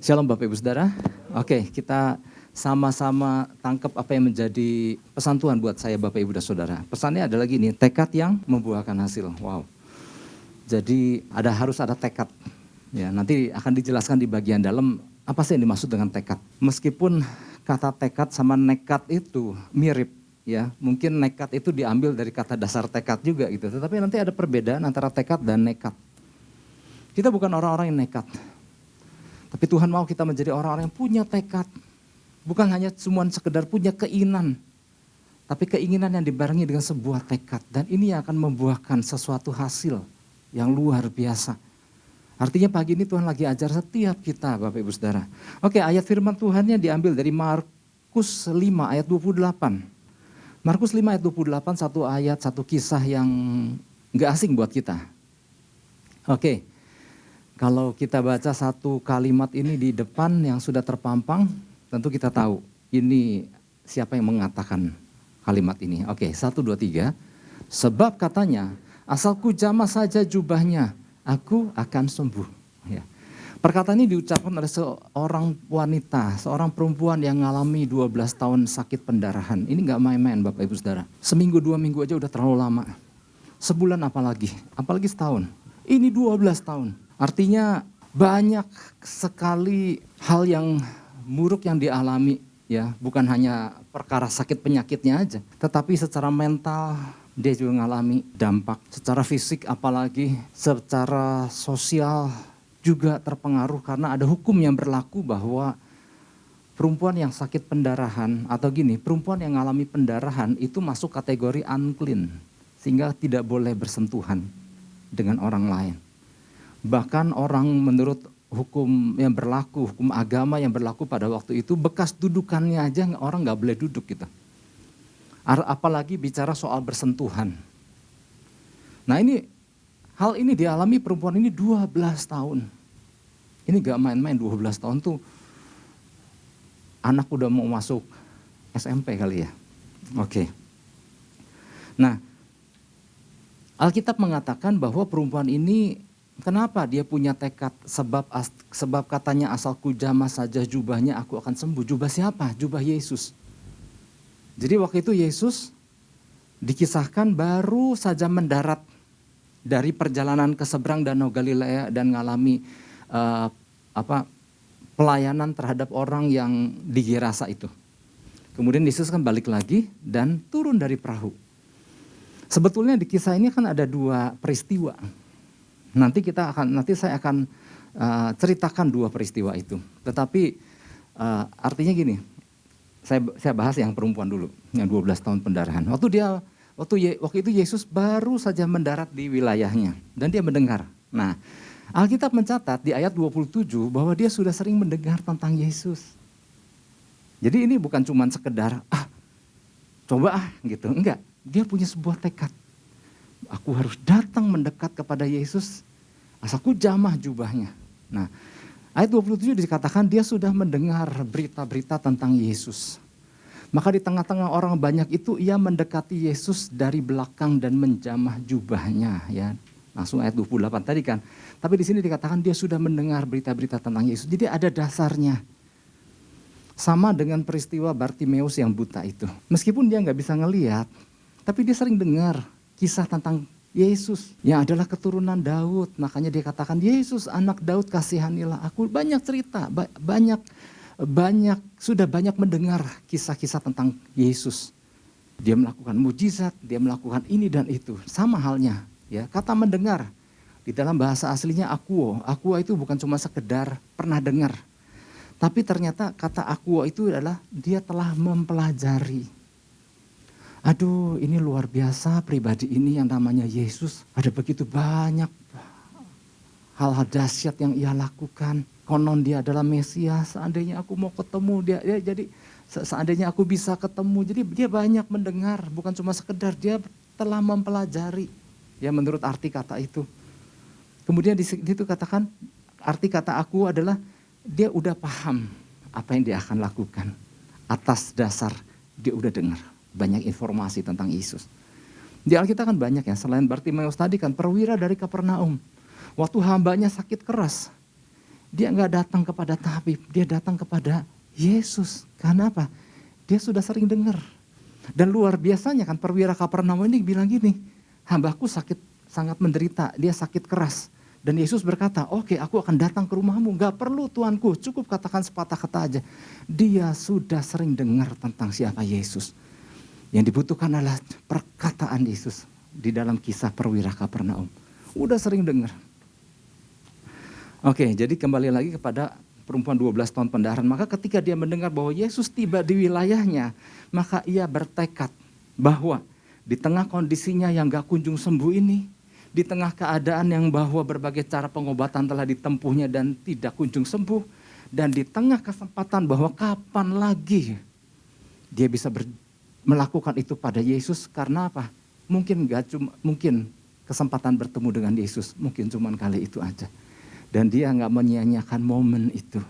Shalom Bapak Ibu Saudara. Oke, kita sama-sama tangkap apa yang menjadi pesan Tuhan buat saya Bapak Ibu dan Saudara. Pesannya adalah gini, tekad yang membuahkan hasil. Wow. Jadi harus ada tekad. Ya, nanti akan dijelaskan di bagian dalam apa sih yang dimaksud dengan tekad. Meskipun kata tekad sama nekat itu mirip, ya, mungkin nekat itu diambil dari kata dasar tekad juga gitu. Tetapi nanti ada perbedaan antara tekad dan nekat. Kita bukan orang-orang yang nekat. Tapi Tuhan mau kita menjadi orang-orang yang punya tekad. Bukan hanya cuma sekedar punya keinginan. Tapi keinginan yang dibarengi dengan sebuah tekad. Dan ini yang akan membuahkan sesuatu hasil yang luar biasa. Artinya pagi ini Tuhan lagi ajar setiap kita Bapak Ibu Saudara. Oke, ayat firman Tuhannya diambil dari Markus 5 ayat 28. Markus 5 ayat 28 satu ayat, satu kisah yang gak asing buat kita. Oke. Kalau kita baca satu kalimat ini di depan yang sudah terpampang, tentu kita tahu ini siapa yang mengatakan kalimat ini. Oke, 1, 2, 3. Sebab katanya, asalku jamah saja jubahnya, aku akan sembuh. Ya. Perkataan ini diucapkan oleh seorang wanita, seorang perempuan yang mengalami 12 tahun sakit pendarahan. Ini gak main-main Bapak Ibu Saudara. Seminggu, 2 minggu aja udah terlalu lama. Sebulan apalagi setahun. Ini 12 tahun. Artinya banyak sekali hal yang buruk yang dialami, ya, bukan hanya perkara sakit penyakitnya aja, tetapi secara mental dia juga mengalami dampak, secara fisik apalagi, secara sosial juga terpengaruh karena ada hukum yang berlaku bahwa perempuan yang sakit pendarahan atau gini, perempuan yang mengalami pendarahan itu masuk kategori unclean, sehingga tidak boleh bersentuhan dengan orang lain. Bahkan orang menurut hukum yang berlaku, hukum agama yang berlaku pada waktu itu, bekas dudukannya aja orang gak boleh duduk gitu. Apalagi bicara soal bersentuhan. Nah hal ini dialami perempuan ini 12 tahun. Ini gak main-main 12 tahun tuh anak udah mau masuk SMP kali ya. Oke. Nah, Alkitab mengatakan bahwa perempuan ini kenapa dia punya tekad? Sebab katanya asalku jamah saja jubahnya aku akan sembuh. Jubah siapa? Jubah Yesus. Jadi waktu itu Yesus dikisahkan baru saja mendarat dari perjalanan ke seberang Danau Galilea dan mengalami pelayanan terhadap orang yang di Gerasa itu. Kemudian Yesus kan balik lagi dan turun dari perahu. Sebetulnya di kisah ini kan ada 2 peristiwa. Nanti saya akan ceritakan 2 peristiwa itu. Tetapi artinya gini, saya bahas yang perempuan dulu, yang 12 tahun pendarahan. Waktu itu Yesus baru saja mendarat di wilayahnya dan dia mendengar. Nah, Alkitab mencatat di ayat 27 bahwa dia sudah sering mendengar tentang Yesus. Jadi ini bukan cuma sekedar gitu, enggak. Dia punya sebuah tekad. Aku harus datang mendekat kepada Yesus, asalku jamah jubahnya. Nah, ayat 27 dikatakan dia sudah mendengar berita-berita tentang Yesus. Maka di tengah-tengah orang banyak itu ia mendekati Yesus dari belakang dan menjamah jubahnya. Ya, langsung ayat 28 tadi kan. Tapi di sini dikatakan dia sudah mendengar berita-berita tentang Yesus. Jadi ada dasarnya. Sama dengan peristiwa Bartimeus yang buta itu. Meskipun dia nggak bisa ngelihat, tapi dia sering dengar kisah tentang Yesus yang adalah keturunan Daud. Makanya dia katakan, Yesus anak Daud kasihanilah aku. Banyak cerita, sudah banyak mendengar kisah-kisah tentang Yesus. Dia melakukan mujizat, dia melakukan ini dan itu. Sama halnya, ya, kata mendengar. Di dalam bahasa aslinya akuo. Akuo itu bukan cuma sekedar pernah dengar. Tapi ternyata kata akuo itu adalah dia telah mempelajari. Aduh, ini luar biasa pribadi ini yang namanya Yesus. Ada begitu banyak hal-hal dahsyat yang ia lakukan. Konon dia adalah Mesias, seandainya aku mau ketemu dia. Jadi seandainya aku bisa ketemu. Jadi dia banyak mendengar, bukan cuma sekedar, dia telah mempelajari. Ya, menurut arti kata itu. Kemudian di situ katakan, arti kata aku adalah dia udah paham apa yang dia akan lakukan. Atas dasar dia udah dengar banyak informasi tentang Yesus. Di Alkitab kan banyak ya, selain Bartimeus tadi kan perwira dari Kapernaum. Waktu hambanya sakit keras, Dia nggak datang kepada tabib, dia datang kepada Yesus. Karena apa? Dia sudah sering dengar. Dan luar biasanya kan perwira Kapernaum ini bilang gini, hambaku sakit sangat menderita, dia sakit keras. Dan Yesus berkata, oke, aku akan datang ke rumahmu. Gak perlu tuanku, cukup katakan sepatah kata aja. Dia sudah sering dengar tentang siapa Yesus. Yang dibutuhkan adalah perkataan Yesus di dalam kisah perwira Kapernaum. Udah sering dengar. Oke, jadi kembali lagi kepada perempuan 12 tahun pendarahan. Maka ketika dia mendengar bahwa Yesus tiba di wilayahnya, maka ia bertekad bahwa di tengah kondisinya yang gak kunjung sembuh ini, di tengah keadaan yang bahwa berbagai cara pengobatan telah ditempuhnya dan tidak kunjung sembuh, dan di tengah kesempatan bahwa kapan lagi dia bisa melakukan itu pada Yesus, karena apa? Mungkin kesempatan bertemu dengan Yesus, mungkin cuma kali itu aja. Dan dia nggak menyia-nyiakan momen itu.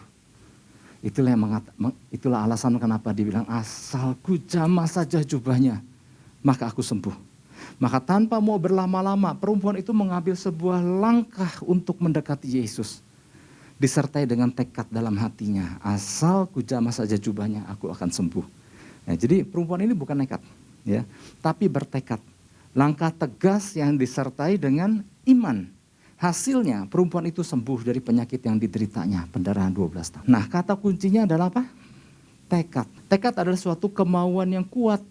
Itulah alasan kenapa dia bilang, asal ku jamah saja jubahnya, maka aku sembuh. Maka tanpa mau berlama-lama, perempuan itu mengambil sebuah langkah untuk mendekati Yesus. Disertai dengan tekad dalam hatinya, asal ku jamah saja jubahnya, aku akan sembuh. Nah, jadi perempuan ini bukan nekat, ya, tapi bertekad. Langkah tegas yang disertai dengan iman. Hasilnya perempuan itu sembuh dari penyakit yang dideritanya, pendarahan 12 tahun. Nah, kata kuncinya adalah apa? Tekad. Tekad adalah suatu kemauan yang kuat,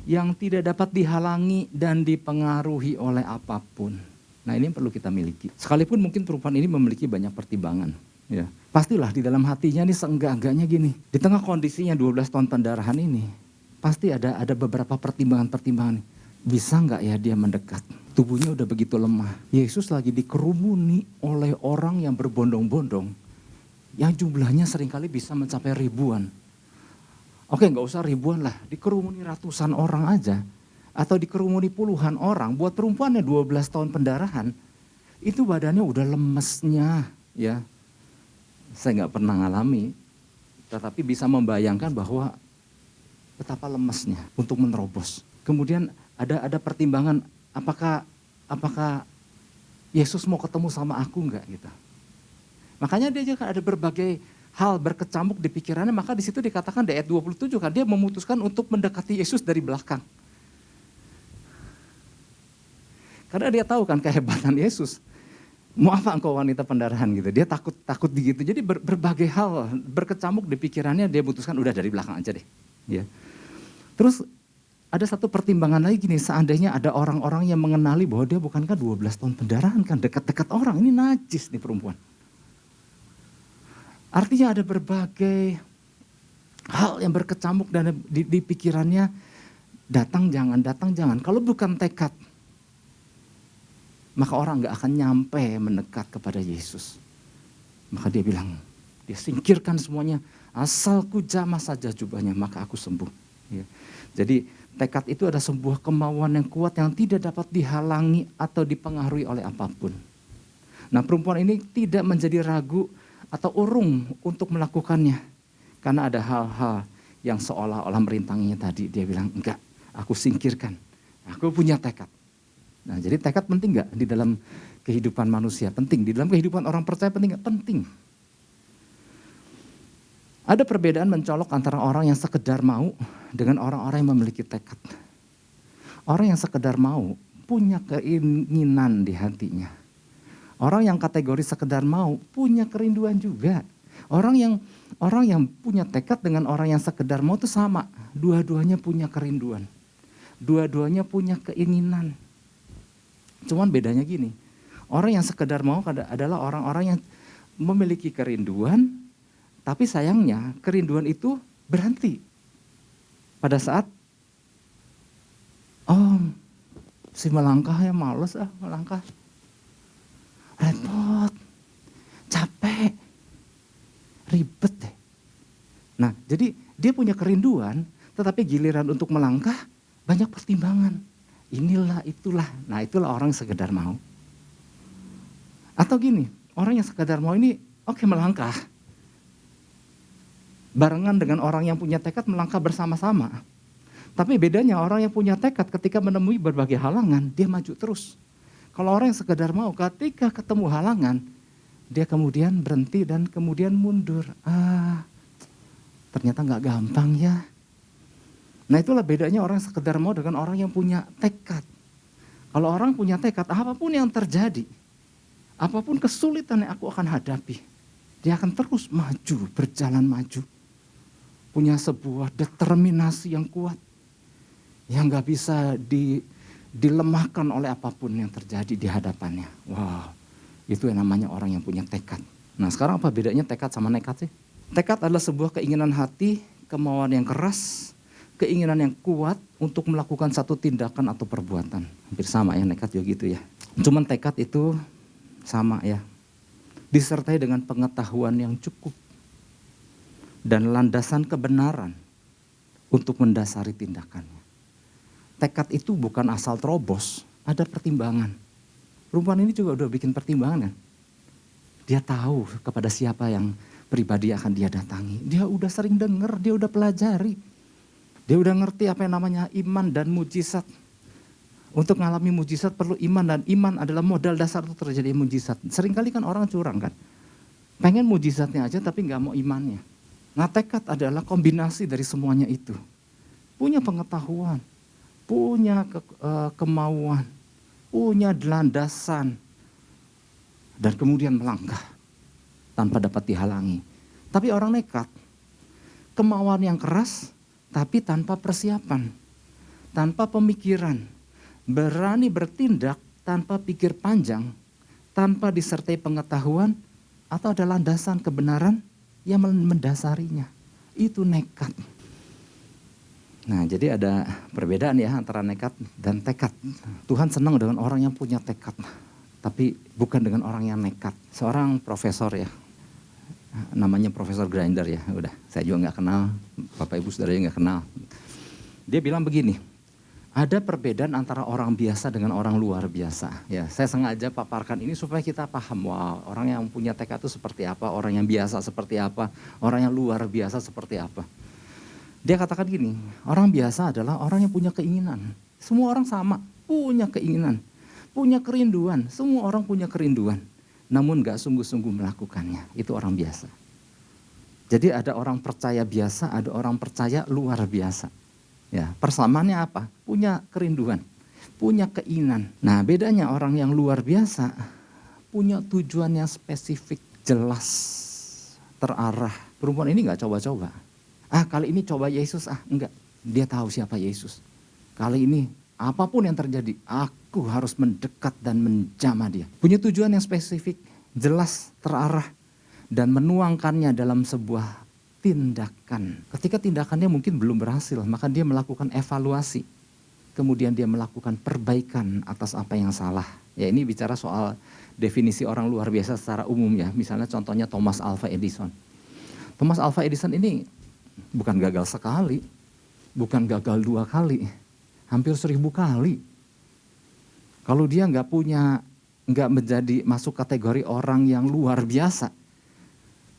yang tidak dapat dihalangi dan dipengaruhi oleh apapun. Nah, ini yang perlu kita miliki. Sekalipun mungkin perempuan ini memiliki banyak pertimbangan. Ya, pastilah di dalam hatinya ini seenggak-enggaknya gini. Di tengah kondisinya 12 tahun pendarahan ini, pasti ada beberapa pertimbangan. Bisa nggak ya dia mendekat? Tubuhnya udah begitu lemah. Yesus lagi dikerumuni oleh orang yang berbondong-bondong, yang jumlahnya seringkali bisa mencapai ribuan. Oke, nggak usah ribuan lah, dikerumuni ratusan orang aja, atau dikerumuni puluhan orang. Buat perempuannya 12 tahun pendarahan, itu badannya udah lemesnya, ya. Saya nggak pernah ngalami, tetapi bisa membayangkan bahwa betapa lemesnya untuk menerobos. Kemudian ada pertimbangan, apakah Yesus mau ketemu sama aku enggak gitu. Makanya dia juga ada berbagai hal berkecamuk di pikirannya, maka di situ dikatakan di ayat 27 kan dia memutuskan untuk mendekati Yesus dari belakang. Karena dia tahu kan kehebatan Yesus. Mau apa engkau wanita pendarahan gitu. Dia takut begitu. Jadi berbagai hal berkecamuk di pikirannya, dia putuskan udah dari belakang aja deh. Ya. Terus ada satu pertimbangan lagi gini, seandainya ada orang-orang yang mengenali bahwa dia bukankah 12 tahun pendarahan kan, dekat-dekat orang, ini najis nih perempuan. Artinya ada berbagai hal yang berkecamuk dan di pikirannya, datang jangan. Kalau bukan tekad, maka orang gak akan nyampe mendekat kepada Yesus. Maka dia bilang, dia singkirkan semuanya, asal ku jamah saja jubahnya, maka aku sembuh. Ya. Jadi tekad itu ada sebuah kemauan yang kuat yang tidak dapat dihalangi atau dipengaruhi oleh apapun. Nah, perempuan ini tidak menjadi ragu atau urung untuk melakukannya. Karena ada hal-hal yang seolah-olah merintanginya tadi. Dia bilang, enggak, aku singkirkan. Aku punya tekad. Nah, jadi tekad penting enggak di dalam kehidupan manusia? Penting. Di dalam kehidupan orang percaya penting enggak? Penting. Ada perbedaan mencolok antara orang yang sekedar mau dengan orang-orang yang memiliki tekad. Orang yang sekedar mau punya keinginan di hatinya. Orang yang kategori sekedar mau punya kerinduan juga. Orang yang punya tekad dengan orang yang sekedar mau itu sama. Dua-duanya punya kerinduan. Dua-duanya punya keinginan. Cuman bedanya gini. Orang yang sekedar mau adalah orang-orang yang memiliki kerinduan, tapi sayangnya kerinduan itu berhenti pada saat si melangkah ya males melangkah. Repot, capek, ribet deh. Nah, jadi dia punya kerinduan, tetapi giliran untuk melangkah banyak pertimbangan. Inilah, itulah. Nah, itulah orang yang sekedar mau. Atau gini, orang yang sekedar mau ini oke melangkah. Barengan dengan orang yang punya tekad melangkah bersama-sama. Tapi bedanya orang yang punya tekad ketika menemui berbagai halangan, dia maju terus. Kalau orang yang sekedar mau, ketika ketemu halangan, Dia kemudian berhenti dan kemudian mundur. Ternyata nggak gampang ya. Nah itulah bedanya orang sekedar mau dengan orang yang punya tekad. Kalau orang punya tekad, apapun yang terjadi, apapun kesulitan yang aku akan hadapi, dia akan terus maju, berjalan maju. Punya sebuah determinasi yang kuat, yang gak bisa dilemahkan oleh apapun yang terjadi di hadapannya. Wow, itu yang namanya orang yang punya tekad. Nah sekarang apa bedanya tekad sama nekat sih? Tekad adalah sebuah keinginan hati, kemauan yang keras, keinginan yang kuat untuk melakukan satu tindakan atau perbuatan. Hampir sama ya, nekat juga gitu ya. Cuman tekad itu sama ya, disertai dengan pengetahuan yang cukup dan landasan kebenaran untuk mendasari tindakannya. Tekad itu bukan asal terobos, ada pertimbangan. Perempuan ini juga udah bikin pertimbangan kan. Dia tahu kepada siapa yang pribadi akan dia datangi. Dia udah sering dengar, dia udah pelajari. Dia udah ngerti apa yang namanya iman dan mujizat. Untuk mengalami mujizat perlu iman, dan iman adalah modal dasar untuk terjadi mujizat. Seringkali kan orang curang kan. Pengen mujizatnya aja tapi gak mau imannya. Nah tekad adalah kombinasi dari semuanya itu. Punya pengetahuan, punya kemauan, punya landasan, dan kemudian melangkah tanpa dapat dihalangi. Tapi orang nekat, kemauan yang keras tapi tanpa persiapan, tanpa pemikiran, berani bertindak tanpa pikir panjang, tanpa disertai pengetahuan atau ada landasan kebenaran yang mendasarinya. Itu nekat. Nah jadi ada perbedaan ya antara nekat dan tekad. Tuhan senang dengan orang yang punya tekad, tapi bukan dengan orang yang nekat. Seorang profesor ya, namanya Profesor Grinder ya, udah saya juga gak kenal, Bapak Ibu Saudara gak kenal. Dia bilang begini, ada perbedaan antara orang biasa dengan orang luar biasa. Ya, saya sengaja paparkan ini supaya kita paham, wow, orang yang punya tekad itu seperti apa, orang yang biasa seperti apa, orang yang luar biasa seperti apa. Dia katakan gini, orang biasa adalah orang yang punya keinginan. Semua orang sama, punya keinginan, punya kerinduan, semua orang punya kerinduan. Namun gak sungguh-sungguh melakukannya, itu orang biasa. Jadi ada orang percaya biasa, ada orang percaya luar biasa. Ya, persamaannya apa? Punya kerinduan, punya keinginan. Nah bedanya orang yang luar biasa, punya tujuan yang spesifik, jelas, terarah. Perempuan ini gak coba-coba. Kali ini coba Yesus, enggak. Dia tahu siapa Yesus. Kali ini apapun yang terjadi, aku harus mendekat dan menjamah dia. Punya tujuan yang spesifik, jelas, terarah, dan menuangkannya dalam sebuah tindakan. Ketika tindakannya mungkin belum berhasil, maka dia melakukan evaluasi. Kemudian dia melakukan perbaikan atas apa yang salah. Ya ini bicara soal definisi orang luar biasa secara umum ya. Misalnya contohnya Thomas Alva Edison. Thomas Alva Edison ini bukan gagal sekali, bukan gagal 2 kali. Hampir 1000 kali. Kalau dia nggak menjadi masuk kategori orang yang luar biasa,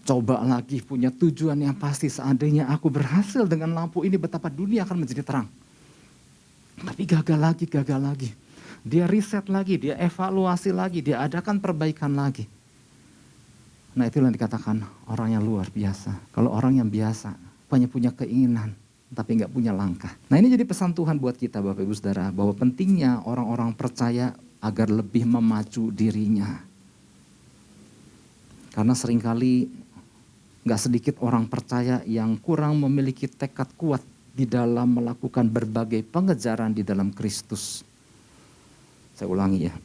coba lagi punya tujuan yang pasti, seandainya aku berhasil dengan lampu ini betapa dunia akan menjadi terang. Tapi gagal lagi. Dia riset lagi, dia evaluasi lagi, dia adakan perbaikan lagi. Nah itulah yang dikatakan orang yang luar biasa. Kalau orang yang biasa, hanya punya keinginan, tapi nggak punya langkah. Nah ini jadi pesan Tuhan buat kita Bapak Ibu Saudara, bahwa pentingnya orang-orang percaya agar lebih memacu dirinya. Karena seringkali nggak sedikit orang percaya yang kurang memiliki tekad kuat di dalam melakukan berbagai pengejaran di dalam Kristus. Saya ulangi ya,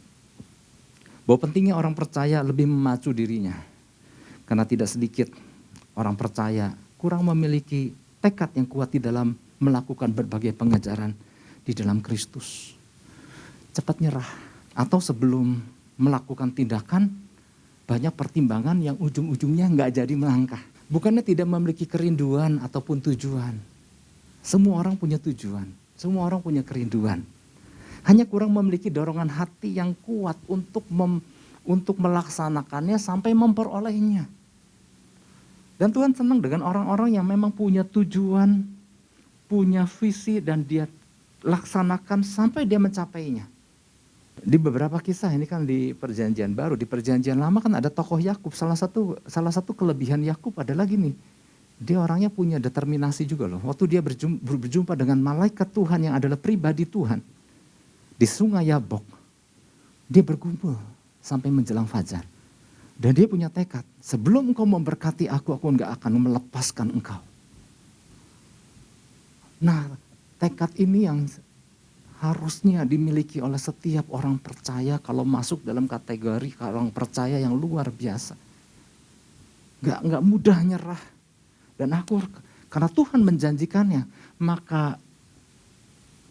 bahwa pentingnya orang percaya lebih memacu dirinya. Karena tidak sedikit orang percaya kurang memiliki tekad yang kuat di dalam melakukan berbagai pengajaran di dalam Kristus. Cepat nyerah, atau sebelum melakukan tindakan banyak pertimbangan yang ujung-ujungnya nggak jadi melangkah. Bukannya tidak memiliki kerinduan ataupun tujuan. Semua orang punya tujuan, semua orang punya kerinduan. Hanya kurang memiliki dorongan hati yang kuat untuk melaksanakannya sampai memperolehnya. Dan Tuhan senang dengan orang-orang yang memang punya tujuan, punya visi, dan dia laksanakan sampai dia mencapainya. Di beberapa kisah ini kan di perjanjian baru, di perjanjian lama kan ada tokoh Yakub. Salah satu kelebihan Yakub adalah gini, dia orangnya punya determinasi juga loh. Waktu dia berjumpa dengan malaikat Tuhan yang adalah pribadi Tuhan di sungai Yabok, dia berkumpul sampai menjelang fajar. Dan dia punya tekad, sebelum engkau memberkati aku enggak akan melepaskan engkau. Nah, tekad ini yang harusnya dimiliki oleh setiap orang percaya kalau masuk dalam kategori orang percaya yang luar biasa. Enggak mudah nyerah. Dan aku, karena Tuhan menjanjikannya, maka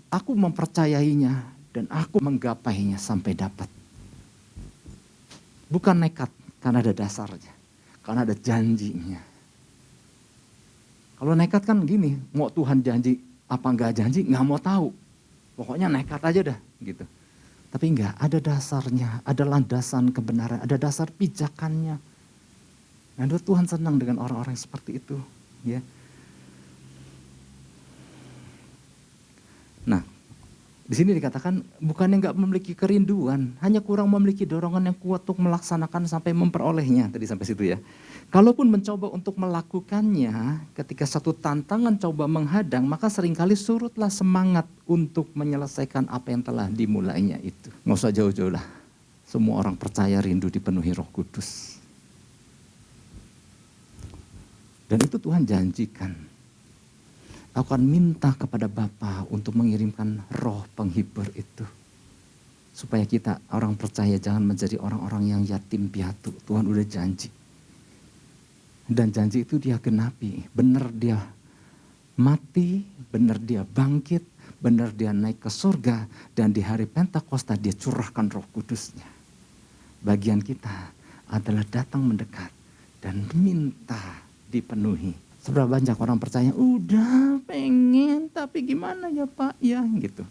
aku mempercayainya dan aku menggapainya sampai dapat. Bukan nekat, karena ada dasarnya, karena ada janjinya. Kalau nekat kan gini, mau Tuhan janji apa enggak janji, enggak mau tahu. Pokoknya nekat aja dah gitu. Tapi enggak, ada dasarnya, ada landasan kebenaran, ada dasar pijakannya. Dan Tuhan senang dengan orang-orang seperti itu, ya. Nah, di sini dikatakan bukannya enggak memiliki kerinduan, hanya kurang memiliki dorongan yang kuat untuk melaksanakan sampai memperolehnya. Tadi sampai situ ya. Kalaupun mencoba untuk melakukannya, ketika satu tantangan coba menghadang, maka seringkali surutlah semangat untuk menyelesaikan apa yang telah dimulainya itu. Nggak usah jauh-jauh lah. Semua orang percaya rindu dipenuhi Roh Kudus. Dan itu Tuhan janjikan. Aku akan minta kepada Bapa untuk mengirimkan roh penghibur itu. Supaya kita orang percaya jangan menjadi orang-orang yang yatim piatu. Tuhan udah janji. Dan janji itu dia genapi. Benar dia mati, benar dia bangkit, benar dia naik ke surga. Dan di hari Pentakosta dia curahkan Roh Kudusnya. Bagian kita adalah datang mendekat dan minta dipenuhi. Seberapa banyak orang percaya, udah pengen tapi gimana ya Pak ya gitu.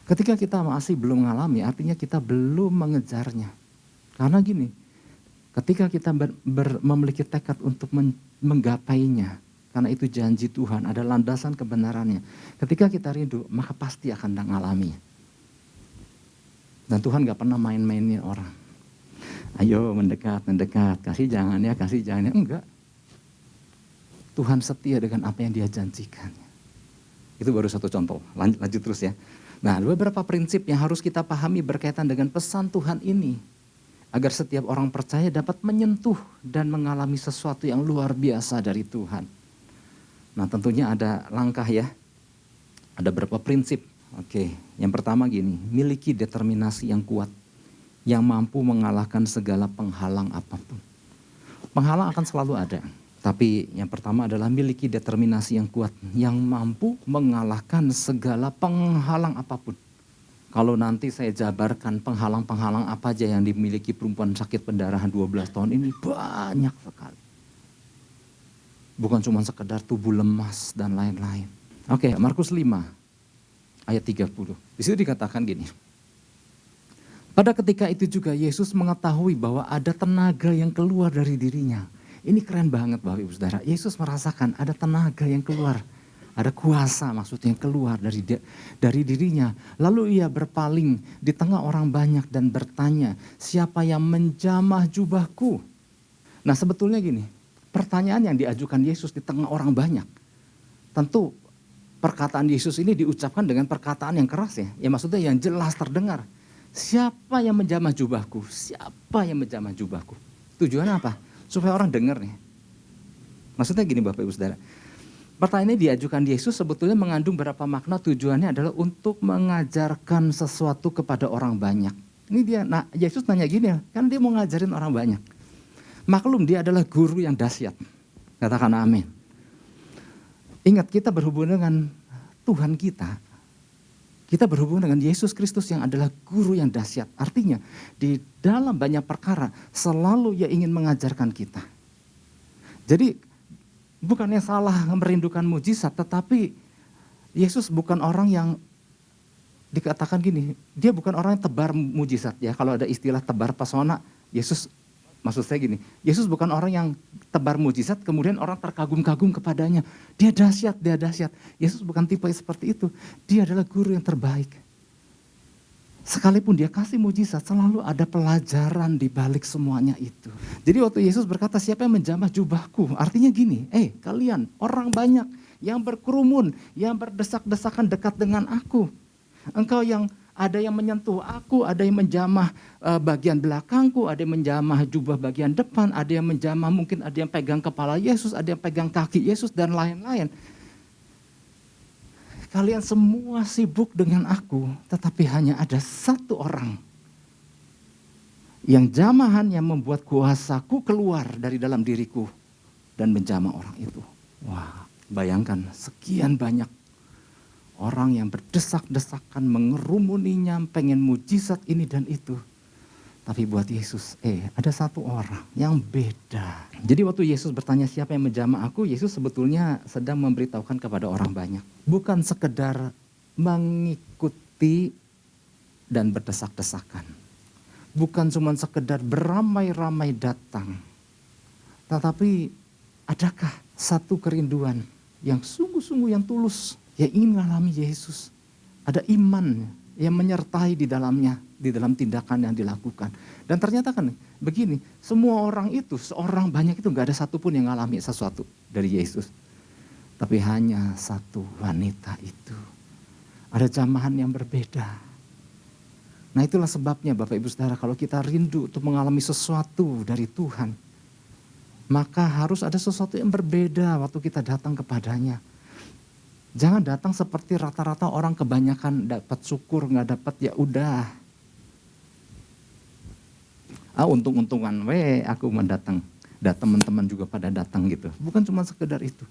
Ketika kita masih belum mengalami artinya kita belum mengejarnya. Karena gini, ketika kita memiliki tekad untuk menggapainya, karena itu janji Tuhan, ada landasan kebenarannya. Ketika kita rindu, maka pasti akan mengalaminya. Dan Tuhan gak pernah main-mainin orang. Ayo mendekat, kasih jangan ya, enggak. Tuhan setia dengan apa yang dia janjikan. Itu baru satu contoh, lanjut terus ya. Nah, beberapa prinsip yang harus kita pahami berkaitan dengan pesan Tuhan ini. Agar setiap orang percaya dapat menyentuh dan mengalami sesuatu yang luar biasa dari Tuhan. Nah tentunya ada langkah ya, ada beberapa prinsip. Oke, yang pertama gini, miliki determinasi yang kuat, yang mampu mengalahkan segala penghalang apapun. Penghalang akan selalu ada, tapi yang pertama adalah miliki determinasi yang kuat, yang mampu mengalahkan segala penghalang apapun. Kalau nanti saya jabarkan penghalang-penghalang apa aja yang dimiliki perempuan sakit pendarahan 12 tahun ini, banyak sekali. Bukan cuma sekedar tubuh lemas dan lain-lain. Oke, Markus 5 ayat 30. Di situ dikatakan gini. Pada ketika itu juga Yesus mengetahui bahwa ada tenaga yang keluar dari dirinya. Ini keren banget Bapak Ibu Saudara. Yesus merasakan ada tenaga yang keluar. Ada kuasa maksudnya keluar dari dirinya. Lalu ia berpaling di tengah orang banyak dan bertanya, siapa yang menjamah jubahku? Nah sebetulnya gini, pertanyaan yang diajukan Yesus di tengah orang banyak. Tentu perkataan Yesus ini diucapkan dengan perkataan yang keras ya. Ya maksudnya yang jelas terdengar. Siapa yang menjamah jubahku? Siapa yang menjamah jubahku? Tujuannya apa? Supaya orang dengar nih. Maksudnya gini Bapak Ibu Saudara. Pertanyaan ini diajukan Yesus sebetulnya mengandung beberapa makna. Tujuannya adalah untuk mengajarkan sesuatu kepada orang banyak. Ini dia, nah Yesus nanya gini, kan dia mau ngajarin orang banyak. Maklum dia adalah guru yang dahsyat. Katakan amin. Ingat kita berhubungan dengan Tuhan kita. Kita berhubungan dengan Yesus Kristus yang adalah guru yang dahsyat. Artinya di dalam banyak perkara selalu ia ingin mengajarkan kita. Jadi bukannya salah merindukan mujizat, tetapi Yesus bukan orang yang dikatakan gini, dia bukan orang yang tebar mujizat ya. Kalau ada istilah tebar pesona, Yesus maksud saya gini, Yesus bukan orang yang tebar mujizat kemudian orang terkagum-kagum kepadanya. Dia dahsyat, dia dahsyat. Yesus bukan tipe seperti itu. Dia adalah guru yang terbaik. Sekalipun dia kasih mujizat, selalu ada pelajaran di balik semuanya itu. Jadi waktu Yesus berkata, siapa yang menjamah jubahku? Artinya gini, kalian orang banyak yang berkerumun, yang berdesak-desakan dekat dengan aku. Engkau yang ada yang menyentuh aku, ada yang menjamah bagian belakangku, ada yang menjamah jubah bagian depan, ada yang menjamah, mungkin ada yang pegang kepala Yesus, ada yang pegang kaki Yesus, dan lain-lain. Kalian semua sibuk dengan aku, tetapi hanya ada satu orang yang jamahannya membuat kuasaku keluar dari dalam diriku dan menjamah orang itu. Wah, bayangkan sekian banyak orang yang berdesak-desakan, mengerumuninya, pengen mujizat ini dan itu. Tapi buat Yesus, ada satu orang yang beda. Jadi waktu Yesus bertanya siapa yang menjamah aku, Yesus sebetulnya sedang memberitahukan kepada orang banyak. Bukan sekedar mengikuti dan berdesak-desakan. Bukan cuma sekedar beramai-ramai datang. Tetapi adakah satu kerinduan yang sungguh-sungguh yang tulus, yang ingin mengalami Yesus. Ada iman yang menyertai di dalamnya, di dalam tindakan yang dilakukan. Dan ternyata kan begini, semua orang itu, seorang banyak itu gak ada satupun yang mengalami sesuatu dari Yesus. Tapi hanya satu wanita itu. Ada jamahan yang berbeda. Nah itulah sebabnya Bapak Ibu Saudara, kalau kita rindu untuk mengalami sesuatu dari Tuhan, maka harus ada sesuatu yang berbeda waktu kita datang kepadanya. Jangan datang seperti rata-rata orang, kebanyakan dapat syukur, gak dapat ya udah. Untung-untungan, aku mendatang. Dan teman-teman juga pada datang gitu. Bukan cuma sekedar itu.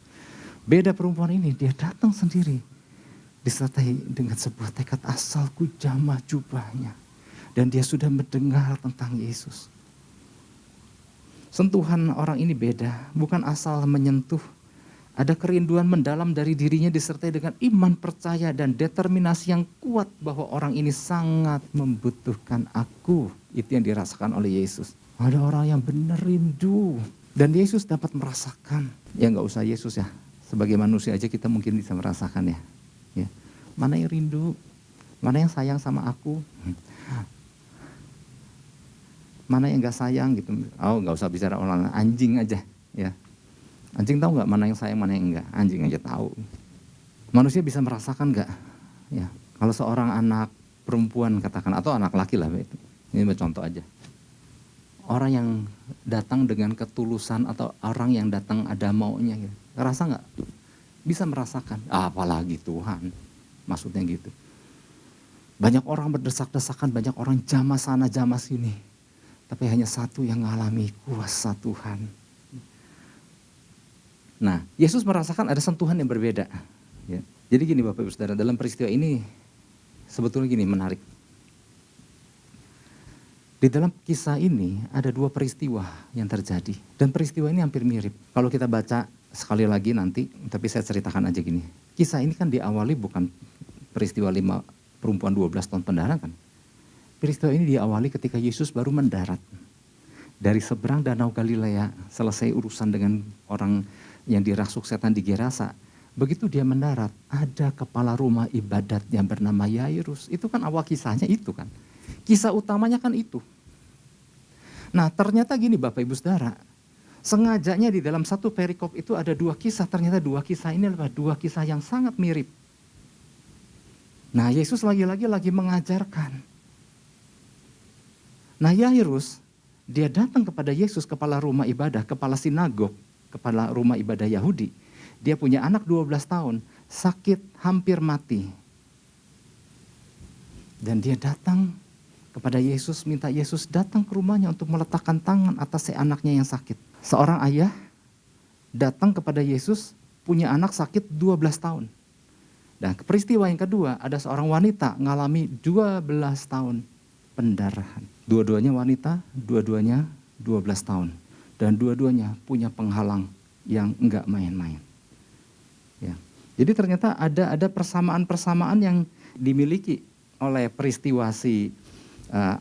Beda perempuan ini, dia datang sendiri. Disertai dengan sebuah tekad, asalku jamah jubahnya. Dan dia sudah mendengar tentang Yesus. Sentuhan orang ini beda, bukan asal menyentuh. Ada kerinduan mendalam dari dirinya disertai dengan iman, percaya, dan determinasi yang kuat bahwa orang ini sangat membutuhkan aku. Itu yang dirasakan oleh Yesus. Ada orang yang benar rindu. Dan Yesus dapat merasakan. Ya gak usah Yesus ya. Sebagai manusia aja kita mungkin bisa merasakan ya. Mana yang rindu? Mana yang sayang sama aku? Mana yang gak sayang gitu. Gak usah bicara orang, anjing aja ya. Anjing tahu nggak mana yang sayang, mana yang enggak? Anjing aja tahu. Manusia bisa merasakan nggak? Ya, kalau seorang anak perempuan katakan, atau anak laki lah, ini contoh aja. Orang yang datang dengan ketulusan atau orang yang datang ada maunya, gitu. Ngerasa nggak? Bisa merasakan. Apalagi Tuhan, maksudnya gitu. Banyak orang berdesak-desakan, banyak orang jamah sana, jamah sini. Tapi hanya satu yang mengalami kuasa Tuhan. Nah, Yesus merasakan ada sentuhan yang berbeda. Ya. Jadi gini Bapak Ibu Saudara, dalam peristiwa ini sebetulnya gini menarik. Di dalam kisah ini ada dua peristiwa yang terjadi. Dan peristiwa ini hampir mirip. Kalau kita baca sekali lagi nanti, tapi saya ceritakan aja gini. Kisah ini kan diawali bukan peristiwa 5 perempuan 12 tahun pendarahan kan. Peristiwa ini diawali ketika Yesus baru mendarat. Dari seberang Danau Galilea, selesai urusan dengan orang yang dirasuk setan di Gerasa. Begitu dia mendarat, ada kepala rumah ibadat yang bernama Yairus. Itu kan awal kisahnya itu kan. Kisah utamanya kan itu. Nah ternyata gini Bapak Ibu Saudara, sengajanya di dalam satu perikop itu ada dua kisah. Ternyata dua kisah ini adalah dua kisah yang sangat mirip. Nah Yesus lagi-lagi mengajarkan. Nah Yairus, dia datang kepada Yesus, kepala rumah ibadah, kepala sinagog, kepala rumah ibadah Yahudi. Dia punya anak 12 tahun, sakit hampir mati. Dan dia datang kepada Yesus, minta Yesus datang ke rumahnya untuk meletakkan tangan atas si anaknya yang sakit. Seorang ayah datang kepada Yesus, punya anak sakit 12 tahun. Dan peristiwa yang kedua, ada seorang wanita mengalami 12 tahun pendarahan. Dua-duanya wanita, dua-duanya 12 tahun. Dan dua-duanya punya penghalang yang enggak main-main. Ya. Jadi ternyata ada persamaan-persamaan yang dimiliki oleh peristiwa si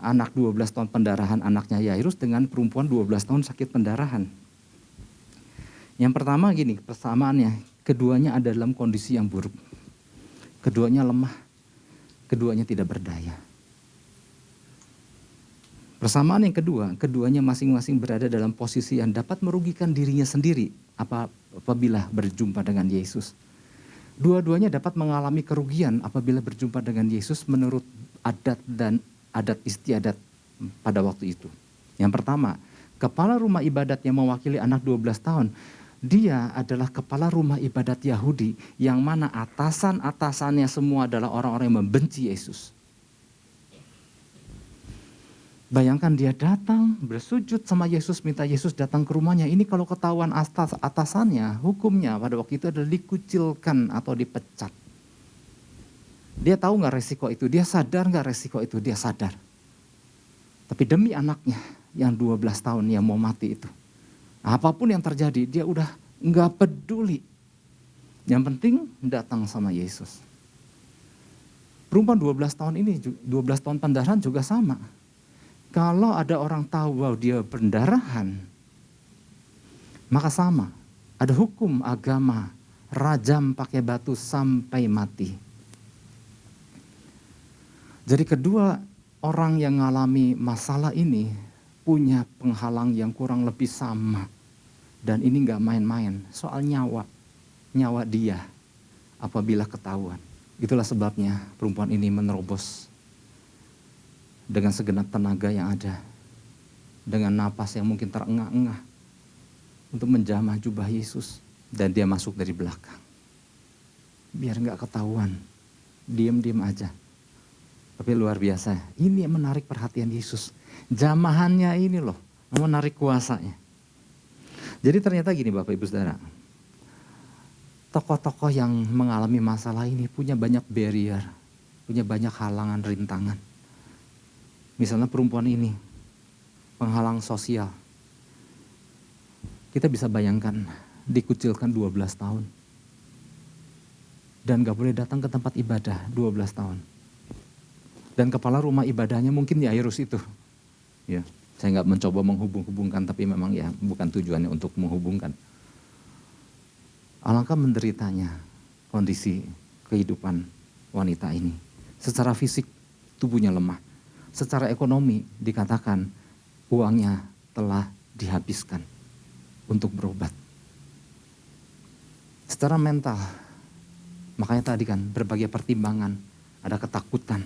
anak 12 tahun pendarahan anaknya Yairus dengan perempuan 12 tahun sakit pendarahan. Yang pertama gini, persamaannya, keduanya ada dalam kondisi yang buruk. Keduanya lemah, keduanya tidak berdaya. Persamaan yang kedua, keduanya masing-masing berada dalam posisi yang dapat merugikan dirinya sendiri apabila berjumpa dengan Yesus. Dua-duanya dapat mengalami kerugian apabila berjumpa dengan Yesus menurut adat dan adat istiadat pada waktu itu. Yang pertama, kepala rumah ibadat yang mewakili anak 12 tahun, dia adalah kepala rumah ibadat Yahudi yang mana atasan-atasannya semua adalah orang-orang yang membenci Yesus. Bayangkan dia datang bersujud sama Yesus, minta Yesus datang ke rumahnya. Ini kalau ketahuan atasannya, hukumnya pada waktu itu adalah dikucilkan atau dipecat. Dia tahu gak resiko itu? Dia sadar gak resiko itu? Dia sadar. Tapi demi anaknya yang 12 tahun yang mau mati itu. Apapun yang terjadi, dia udah gak peduli. Yang penting datang sama Yesus. Perempuan 12 tahun ini, 12 tahun pendarahan juga sama. Kalau ada orang tahu bahwa dia pendarahan, maka sama. Ada hukum agama, rajam pakai batu sampai mati. Jadi kedua orang yang mengalami masalah ini punya penghalang yang kurang lebih sama. Dan ini gak main-main, soal nyawa dia apabila ketahuan. Itulah sebabnya perempuan ini menerobos dengan segenap tenaga yang ada, dengan napas yang mungkin terengah-engah untuk menjamah jubah Yesus, dan dia masuk dari belakang. Biar gak ketahuan, diam-diam aja. Tapi luar biasa, ini yang menarik perhatian Yesus. Jamahannya ini loh, menarik kuasanya. Jadi ternyata gini Bapak Ibu Saudara, tokoh-tokoh yang mengalami masalah ini punya banyak barrier, punya banyak halangan, rintangan. Misalnya perempuan ini, penghalang sosial. Kita bisa bayangkan, dikucilkan 12 tahun. Dan gak boleh datang ke tempat ibadah 12 tahun. Dan kepala rumah ibadahnya mungkin Yairus itu. Ya, saya gak mencoba menghubung-hubungkan, tapi memang ya bukan tujuannya untuk menghubungkan. Alangkah menderitanya kondisi kehidupan wanita ini. Secara fisik tubuhnya lemah. Secara ekonomi dikatakan uangnya telah dihabiskan untuk berobat. Secara mental, makanya tadi kan berbagai pertimbangan, ada ketakutan,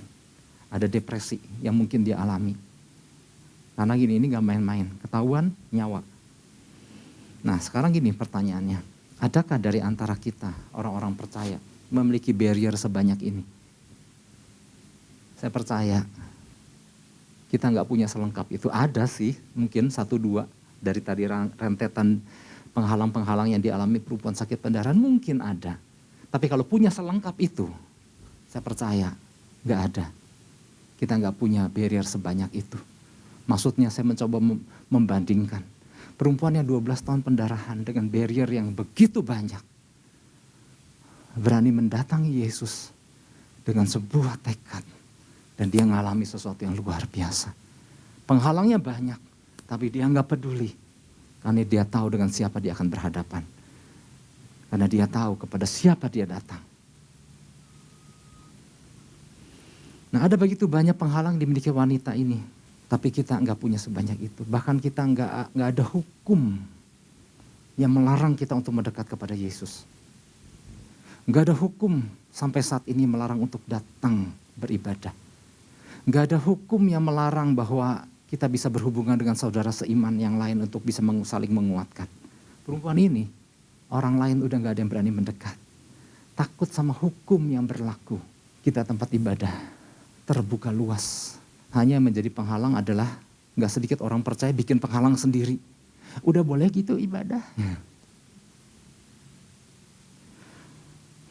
ada depresi yang mungkin dia alami. Karena gini, ini gak main-main, ketahuan nyawa. Nah sekarang gini pertanyaannya, adakah dari antara kita orang-orang percaya memiliki barrier sebanyak ini? Saya percaya kita nggak punya selengkap itu. Ada sih mungkin 1-2 dari tadi rentetan penghalang-penghalang yang dialami perempuan sakit pendarahan mungkin ada. Tapi kalau punya selengkap itu, saya percaya nggak ada. Kita nggak punya barrier sebanyak itu. Maksudnya saya mencoba membandingkan. Perempuan yang 12 tahun pendarahan dengan barrier yang begitu banyak. Berani mendatangi Yesus dengan sebuah tekad. Dan dia mengalami sesuatu yang luar biasa. Penghalangnya banyak, tapi dia nggak peduli. Karena dia tahu dengan siapa dia akan berhadapan. Karena dia tahu kepada siapa dia datang. Nah ada begitu banyak penghalang dimiliki wanita ini. Tapi kita nggak punya sebanyak itu. Bahkan kita nggak ada hukum yang melarang kita untuk mendekat kepada Yesus. Nggak ada hukum sampai saat ini melarang untuk datang beribadah. Gak ada hukum yang melarang bahwa kita bisa berhubungan dengan saudara seiman yang lain untuk bisa saling menguatkan. Perempuan ini, orang lain udah gak ada yang berani mendekat. Takut sama hukum yang berlaku. Kita tempat ibadah terbuka luas. Hanya menjadi penghalang adalah gak sedikit orang percaya bikin penghalang sendiri. Udah boleh gitu ibadah.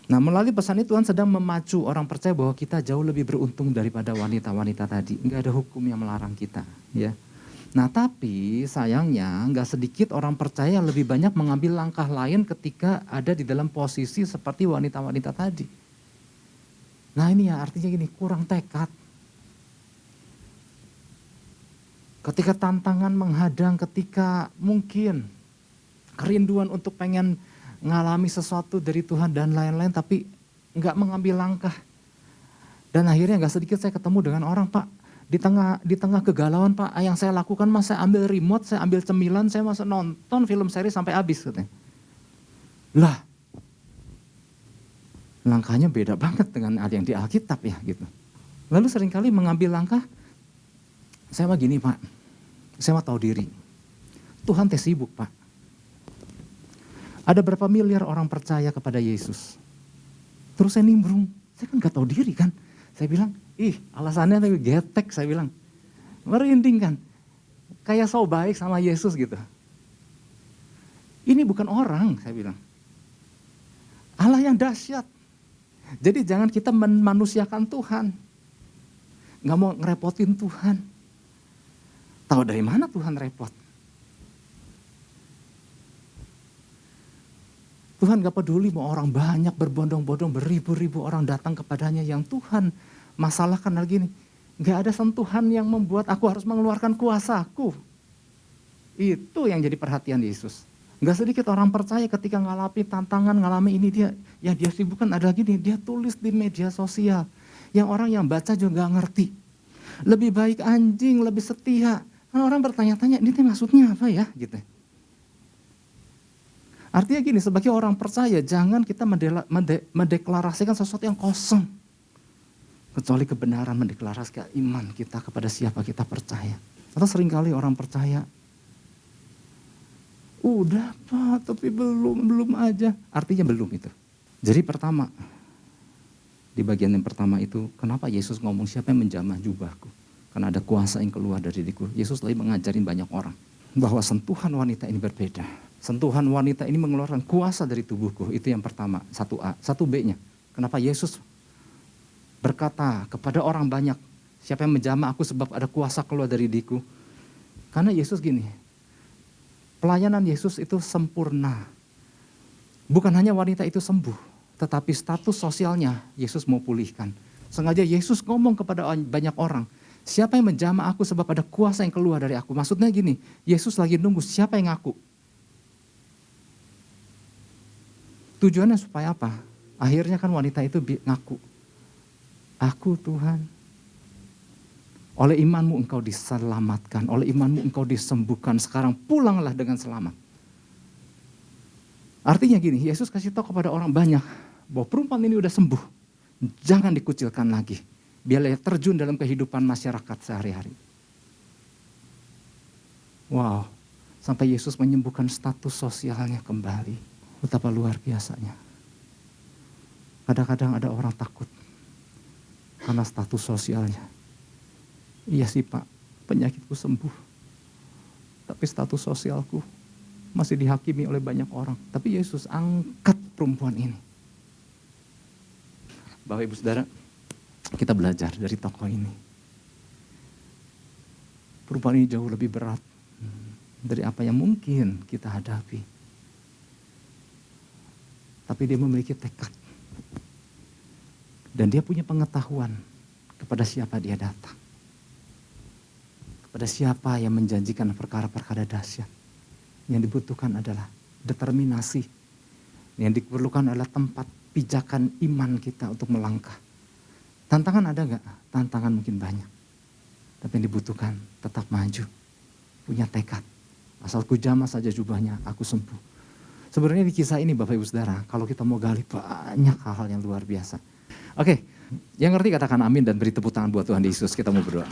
Nah melalui pesan itu Tuhan sedang memacu orang percaya bahwa kita jauh lebih beruntung daripada wanita-wanita tadi. Enggak ada hukum yang melarang kita. Ya. Nah tapi sayangnya enggak sedikit orang percaya yang lebih banyak mengambil langkah lain ketika ada di dalam posisi seperti wanita-wanita tadi. Nah ini ya artinya gini, kurang tekad. Ketika tantangan menghadang, ketika mungkin kerinduan untuk pengen ngalami sesuatu dari Tuhan dan lain-lain, tapi nggak mengambil langkah. Dan akhirnya nggak sedikit saya ketemu dengan orang, Pak, Di tengah kegalauan Pak, yang saya lakukan mas saya ambil remote, saya ambil cemilan, saya masuk nonton film seri sampai habis katanya. Lah, langkahnya beda banget dengan ada yang di Alkitab ya gitu. Lalu seringkali mengambil langkah, saya mah gini Pak, saya mah tahu diri. Tuhan teh sibuk Pak. Ada berapa miliar orang percaya kepada Yesus. Terus saya nimbrung, saya kan gak tahu diri kan. Saya bilang, alasannya tapi getek saya bilang. Merinding kan. Kayak so baik sama Yesus gitu. Ini bukan orang saya bilang. Allah yang dahsyat. Jadi jangan kita memanusiakan Tuhan. Gak mau ngerepotin Tuhan. Tahu dari mana Tuhan repot? Tuhan gak peduli mau orang banyak berbondong-bondong, beribu-ribu orang datang kepadanya. Yang Tuhan masalahkan lagi nih. Gak ada sentuhan yang membuat aku harus mengeluarkan kuasaku. Itu yang jadi perhatian Yesus. Gak sedikit orang percaya ketika ngalami tantangan, ngalami ini dia sibukkan ada lagi nih, dia tulis di media sosial. Yang orang yang baca juga gak ngerti. Lebih baik anjing, lebih setia. Kan orang bertanya-tanya, ini maksudnya apa ya? Gitu. Artinya gini, sebagai orang percaya, jangan kita mendeklarasikan sesuatu yang kosong. Kecuali kebenaran mendeklarasikan iman kita kepada siapa kita percaya. Atau seringkali orang percaya, udah Pak, tapi belum aja. Artinya belum itu. Jadi pertama, di bagian yang pertama itu, kenapa Yesus ngomong siapa yang menjamah jubahku? Karena ada kuasa yang keluar dari diriku. Yesus lagi mengajarin banyak orang bahwa sentuhan wanita ini berbeda. Sentuhan wanita ini mengeluarkan kuasa dari tubuhku. Itu yang pertama, 1A. 1B-nya, kenapa Yesus berkata kepada orang banyak, siapa yang menjamah aku sebab ada kuasa keluar dari diriku. Karena Yesus gini, pelayanan Yesus itu sempurna. Bukan hanya wanita itu sembuh, tetapi status sosialnya Yesus mau pulihkan. Sengaja Yesus ngomong kepada banyak orang, siapa yang menjamah aku sebab ada kuasa yang keluar dari aku. Maksudnya gini, Yesus lagi nunggu siapa yang ngaku. Tujuannya supaya apa? Akhirnya kan wanita itu ngaku. Aku Tuhan. Oleh imanmu engkau diselamatkan. Oleh imanmu engkau disembuhkan. Sekarang pulanglah dengan selamat. Artinya gini, Yesus kasih tahu kepada orang banyak. Bahwa perempuan ini udah sembuh. Jangan dikucilkan lagi. Biarlah terjun dalam kehidupan masyarakat sehari-hari. Wow. Sampai Yesus menyembuhkan status sosialnya kembali. Betapa luar biasanya. Kadang-kadang ada orang takut karena status sosialnya. Iya sih Pak, penyakitku sembuh. Tapi status sosialku masih dihakimi oleh banyak orang. Tapi Yesus angkat perempuan ini. Bapak Ibu Saudara, kita belajar dari tokoh ini. Perempuan ini jauh lebih berat dari apa yang mungkin kita hadapi. Tapi dia memiliki tekad. Dan dia punya pengetahuan kepada siapa dia datang. Kepada siapa yang menjanjikan perkara-perkara dahsyat. Yang dibutuhkan adalah determinasi. Yang diperlukan adalah tempat pijakan iman kita untuk melangkah. Tantangan ada gak? Tantangan mungkin banyak. Tapi yang dibutuhkan tetap maju. Punya tekad. Asal ku jamah saja jubahnya, aku sembuh. Sebenarnya di kisah ini Bapak Ibu Saudara, kalau kita mau gali banyak hal-hal yang luar biasa. Oke, yang ngerti katakan amin dan beri tepuk tangan buat Tuhan Yesus, kita mau berdoa.